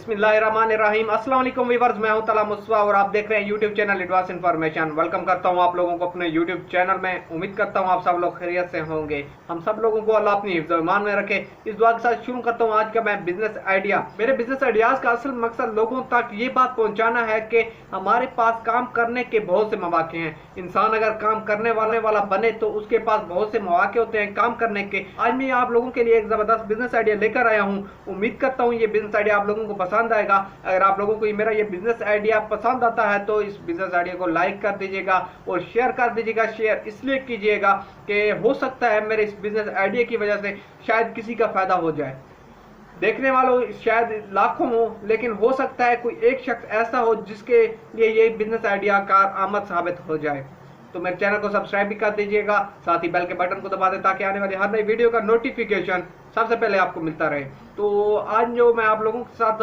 बिस्मिल्लाहिर्रहमानिर्रहीम। अस्सलाम वालेकुम व्यूअर्स, मैं हूं तला मुस्वा और आप देख रहे हैं YouTube channel advance information. Welcome करता हूं आप लोगों को अपने यूट्यूब चैनल में। उम्मीद करता हूं आप सब लोग खैरियत से होंगे। हम सब लोगों को अल्लाह अपनी हिफ्ज़ ईमान में रखे। इस दुआ के साथ शुरू करता हूं आज का मैं बिजनेस आइडिया। मेरे बिजनेस आइडियाज का असल मकसद लोगों तक ये बात पहुंचाना है कि हमारे पास काम करने के बहुत से मौके हैं। इंसान अगर काम करने वाला बने तो उसके पास बहुत से मौके होते हैं काम करने के। आज मैं आप लोगों के लिए एक जबरदस्त बिजनेस आइडिया लेकर आया हूँ। उम्मीद करता हूँ ये बिजनेस आइडिया आप लोगों को पसंद आएगा। अगर आप लोगों को मेरा ये बिजनेस आइडिया पसंद आता है तो इस बिजनेस आइडिया को लाइक कर दीजिएगा और शेयर कर दीजिएगा। शेयर इसलिए कीजिएगा कि हो सकता है मेरे इस बिजनेस आइडिया की वजह से शायद किसी का फायदा हो जाए। देखने वालों शायद लाखों हो, लेकिन हो सकता है कोई एक शख्स ऐसा हो जिसके लिए ये बिजनेस आइडिया कारआमद साबित हो जाए। तो मेरे चैनल को सब्सक्राइब भी कर दीजिएगा, साथ ही बेल के बटन को दबा दें ताकि आने वाली हर नई वीडियो का नोटिफिकेशन सबसे पहले आपको मिलता रहे। तो आज जो मैं आप लोगों के साथ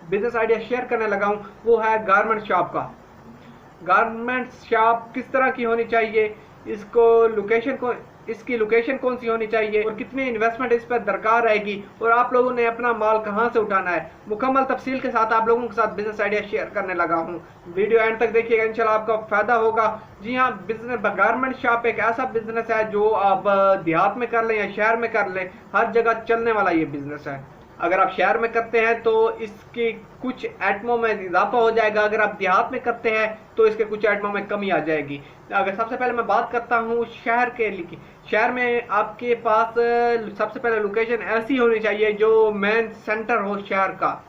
बिजनेस आइडिया शेयर करने लगा हूँ वो है गारमेंट शॉप का। गारमेंट शॉप किस तरह की होनी चाहिए, इसकी लोकेशन कौन सी होनी चाहिए और कितनी इन्वेस्टमेंट इस पर दरकार रहेगी और आप लोगों ने अपना माल कहां से उठाना है, मुकम्मल तफसील के साथ आप लोगों के साथ बिजनेस आइडिया शेयर करने लगा हूं। वीडियो एंड तक देखिएगा, इंशाल्लाह आपका फायदा होगा। जी हाँ, बिजनेस गारमेंट शॉप एक ऐसा बिजनेस है जो आप देहात में कर लें या शहर में कर लें, हर जगह चलने वाला ये बिजनेस है। अगर आप शहर में करते हैं तो इसके कुछ आइटमों में इजाफा हो जाएगा, अगर आप देहात में करते हैं तो इसके कुछ आइटमों में कमी आ जाएगी। अगर सबसे पहले मैं बात करता हूँ शहर के लिए, शहर में आपके पास सबसे पहले लोकेशन ऐसी होनी चाहिए जो मेन सेंटर हो शहर का,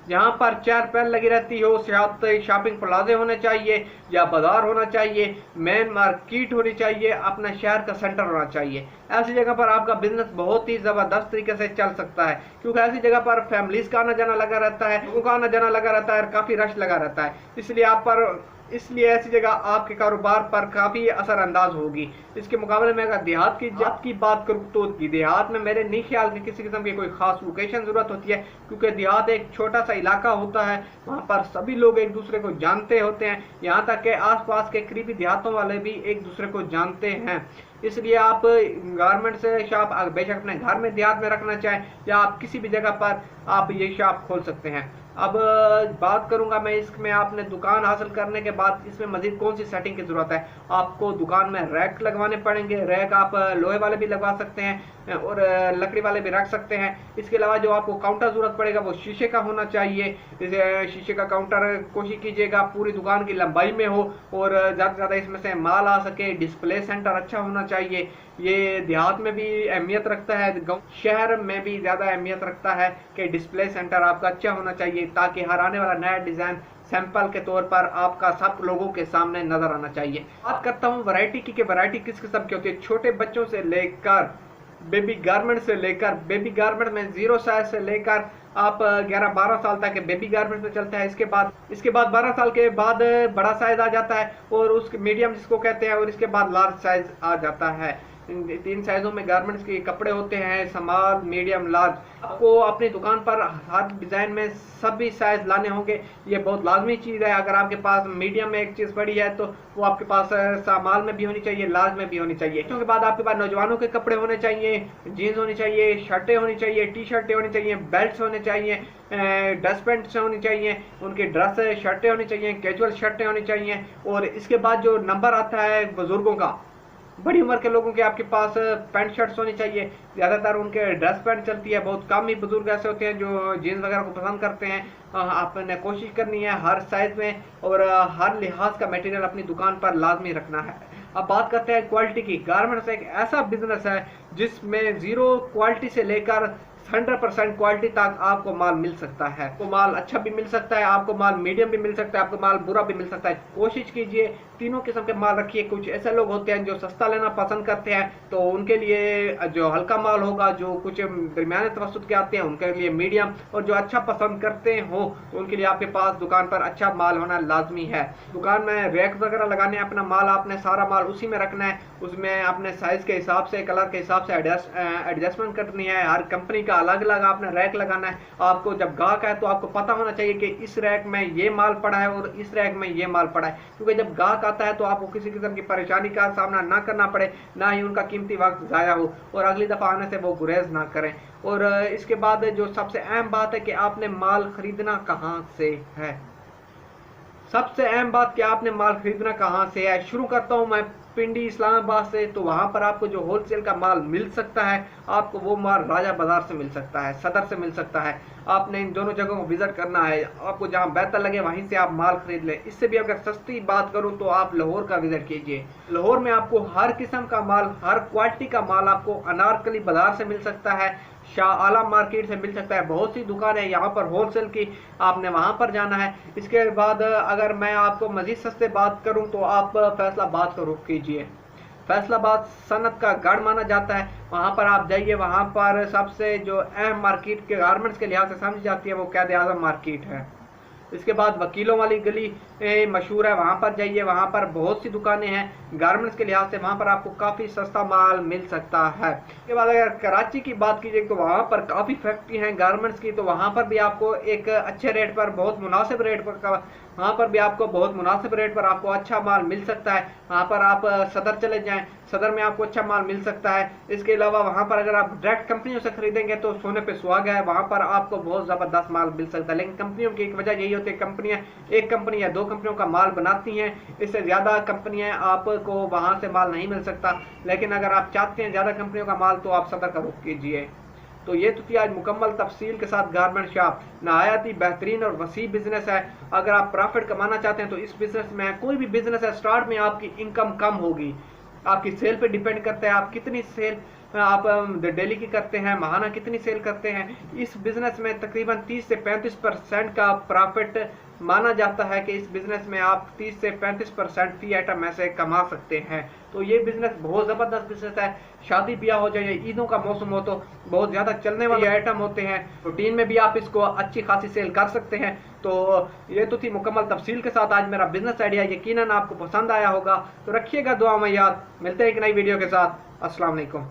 जहाँ पर चहल पहल लगी रहती हो। शॉपिंग प्लाजे होने चाहिए या बाजार होना चाहिए, मेन मार्केट होनी चाहिए, अपना शहर का सेंटर होना चाहिए। ऐसी जगह पर आपका बिजनेस बहुत ही ज़बरदस्त तरीके से चल सकता है, क्योंकि ऐसी जगह पर फैमिलीज का आना जाना लगा रहता है, लोगों का आना जाना लगा रहता है और काफ़ी रश लगा रहता है। इसलिए ऐसी जगह आपके कारोबार पर काफ़ी असरअंदाज होगी। इसके मुकाबले में अगर देहात की बात करूँ तो देहात में मेरे नहीं ख्याल कि किसी किस्म की कोई खास लोकेशन ज़रूरत होती है, क्योंकि देहात एक छोटा सा इलाका होता है, वहाँ पर सभी लोग एक दूसरे को जानते होते हैं, यहाँ तक कि आसपास के करीबी देहातों वाले भी एक दूसरे को जानते हैं। इसलिए आप गारमेंट से शॉप बेशक अपने घर में देहात में रखना चाहें या आप किसी भी जगह पर आप ये शॉप खोल सकते हैं। अब बात करूंगा मैं इसमें आपने दुकान हासिल करने के बाद इसमें मजीद कौन सी सेटिंग की ज़रूरत है। आपको दुकान में रैक लगवाने पड़ेंगे। रैक आप लोहे वाले भी लगवा सकते हैं और लकड़ी वाले भी रख सकते हैं। इसके अलावा जो आपको काउंटर ज़रूरत पड़ेगा वो शीशे का होना चाहिए। शीशे का काउंटर कोशिश कीजिएगा पूरी दुकान की लंबाई में हो और ज़्यादा से ज़्यादा इसमें से माल आ सके। डिस्प्ले सेंटर अच्छा होना चाहिए। ये देहात में भी अहमियत रखता है, शहर में भी ज़्यादा अहमियत रखता है कि डिस्प्ले सेंटर आपका अच्छा होना चाहिए, ताकि हर आने वाला नया डिज़ाइन सैंपल के तौर पर आपका सब लोगों के सामने नजर आना चाहिए। बात करता हूँ वैरायटी की, वैरायटी किस किस्म की होती है। छोटे बच्चों से लेकर बेबी गारमेंट बेबी गारमेंट में 0 साइज से लेकर आप 11-12 साल तक के बेबी गारमेंट में चलता है। इसके बाद 12 साल के बाद बड़ा साइज आ जाता है और उसके मीडियम जिसको कहते हैं, और इसके बाद लार्ज साइज आ जाता है। 3 साइजों में गारमेंट्स के कपड़े होते हैं, स्मॉल, मीडियम, लार्ज। आपको अपनी दुकान पर हर डिज़ाइन में सभी साइज लाने होंगे, ये बहुत लाजमी चीज़ है। अगर आपके पास मीडियम में एक चीज़ पड़ी है तो वो आपके पास स्मॉल में भी होनी चाहिए, लार्ज में भी होनी चाहिए। उसके बाद आपके पास नौजवानों के कपड़े होने चाहिए, जीन्स होनी चाहिए, शर्टें होनी चाहिए, टी शर्टें होनी चाहिए, बेल्ट होने चाहिए, ड्रेस पैंट्स होनी चाहिए, उनकी ड्रेस शर्टें होनी चाहिए, कैजुअल शर्टें होनी चाहिए। और इसके बाद जो नंबर आता है बुजुर्गों का, बड़ी उम्र के लोगों के आपके पास पैंट शर्ट्स होनी चाहिए। ज़्यादातर उनके ड्रेस पैंट चलती है, बहुत कम ही बुजुर्ग ऐसे होते हैं जो जीन्स वगैरह को पसंद करते हैं। आपने कोशिश करनी है हर साइज में और हर लिहाज का मटेरियल अपनी दुकान पर लाजमी रखना है। अब बात करते हैं क्वालिटी की। गारमेंट्स एक ऐसा बिजनेस है जिसमें 0 क्वालिटी से लेकर 100% क्वालिटी तक आपको माल मिल सकता है। आपको माल अच्छा भी मिल सकता है, आपको माल मीडियम भी मिल सकता है, आपको माल बुरा भी मिल सकता है। कोशिश कीजिए तीनों किस्म के माल रखिए। कुछ ऐसे लोग होते हैं जो सस्ता लेना पसंद करते हैं, तो उनके लिए जो हल्का माल होगा, जो कुछ दरमियाने तवसत के आते हैं उनके लिए मीडियम, और जो अच्छा पसंद करते हो तो उनके लिए आपके पास दुकान पर अच्छा माल होना लाजमी है। दुकान में रैक वगैरह लगाने, अपना माल आपने सारा माल उसी में रखना है। उसमें अपने साइज के हिसाब से, कलर के हिसाब से एडजस्टमेंट करनी है। हर कंपनी का अलग अलग आपने रैक लगाना है। आपको जब गाहक है तो आपको पता होना चाहिए कि इस रैक में ये माल पड़ा है और इस रैक में ये माल पड़ा है, क्योंकि जब गाहक आता है तो आपको किसी किस्म की परेशानी का सामना ना करना पड़े, ना ही उनका कीमती वक्त ज़ाया हो, और अगली दफ़ा आने से वो गुरेज ना करें। और इसके बाद जो सबसे अहम बात है कि आपने माल खरीदना कहाँ से है। सबसे अहम बात कि आपने माल खरीदना कहाँ से है। शुरू करता हूँ मैं पिंडी इस्लामाबाद से। तो वहाँ पर आपको जो होलसेल का माल मिल सकता है, आपको वो माल राजा बाजार से मिल सकता है, सदर से मिल सकता है। आपने इन दोनों जगहों को विजिट करना है, आपको जहाँ बेहतर लगे वहीं से आप माल खरीद लें। इससे भी अगर सस्ती बात करूँ तो आप लाहौर का विजिट कीजिए। लाहौर में आपको हर किस्म का माल, हर क्वालिटी का माल आपको अनारकली बाजार से मिल सकता है, शाह आलम मार्केट से मिल सकता है। बहुत सी दुकानें यहाँ पर होलसेल की, आपने वहाँ पर जाना है। इसके बाद अगर मैं आपको मज़ीद सस्ते बात करूँ तो आप फैसलाबाद का रुख कीजिए। फैसलाबाद सनत का गढ़ माना जाता है, वहाँ पर आप जाइए। वहाँ पर सबसे जो अहम मार्केट के गारमेंट्स के लिहाज से समझी जाती है वो कैद आज़म मार्केट है। इसके बाद वकीलों वाली गली मशहूर है, वहाँ पर जाइए। वहाँ पर बहुत सी दुकानें हैं गारमेंट्स के लिहाज से, वहाँ पर आपको काफ़ी सस्ता माल मिल सकता है। इसके बाद अगर कराची की बात कीजिए तो वहाँ पर काफ़ी फैक्ट्री हैं गारमेंट्स की, तो वहाँ पर भी आपको एक अच्छे रेट पर, बहुत मुनासिब रेट पर, वहाँ पर भी आपको बहुत मुनासिब रेट पर आपको अच्छा माल मिल सकता है। वहाँ पर आप सदर चले जाएं, सदर में आपको अच्छा माल मिल सकता है। इसके अलावा वहाँ पर अगर आप डायरेक्ट कंपनियों से खरीदेंगे तो सोने पे सुहागा है, वहाँ पर आपको बहुत ज़बरदस्त माल मिल सकता है। लेकिन कंपनियों की एक वजह यही होती है, कंपनियाँ एक कंपनी या दो कंपनियों का माल बनाती हैं, इससे ज़्यादा कंपनियाँ आपको वहाँ से माल नहीं मिल सकता। लेकिन अगर आप चाहते हैं ज़्यादा कंपनियों का माल तो आप सदर का रुख कीजिए। तो ये तो थी आज मुकम्मल तफसील के साथ गारमेंट शॉप। नहायत ही बेहतरीन और वसी बिजनेस है। अगर आप प्रॉफिट कमाना चाहते हैं तो इस बिजनेस में, कोई भी बिजनेस है, स्टार्ट में आपकी इनकम कम होगी, आपकी सेल पे डिपेंड करता है आप कितनी सेल आप डेली की करते हैं, माहाना कितनी सेल करते हैं। इस बिज़नेस में तकरीबन 30 से 35% का प्रॉफिट माना जाता है कि इस बिज़नेस में आप 30 से 35% फी आइटम में से कमा सकते हैं। तो ये बिज़नेस बहुत ज़बरदस्त बिज़नेस है। शादी ब्याह हो जाए, ईदों का मौसम हो तो बहुत ज़्यादा चलने वाले आइटम होते हैं। रूटीन में भी आप इसको अच्छी खासी सेल कर सकते हैं। तो ये तो थी मुकम्मल तफसील के साथ आज मेरा बिज़नेस आइडिया। यकीनन आपको पसंद आया होगा। तो रखिएगा दुआ में याद। मिलते हैं एक नई वीडियो के साथ। अस्सलाम वालेकुम।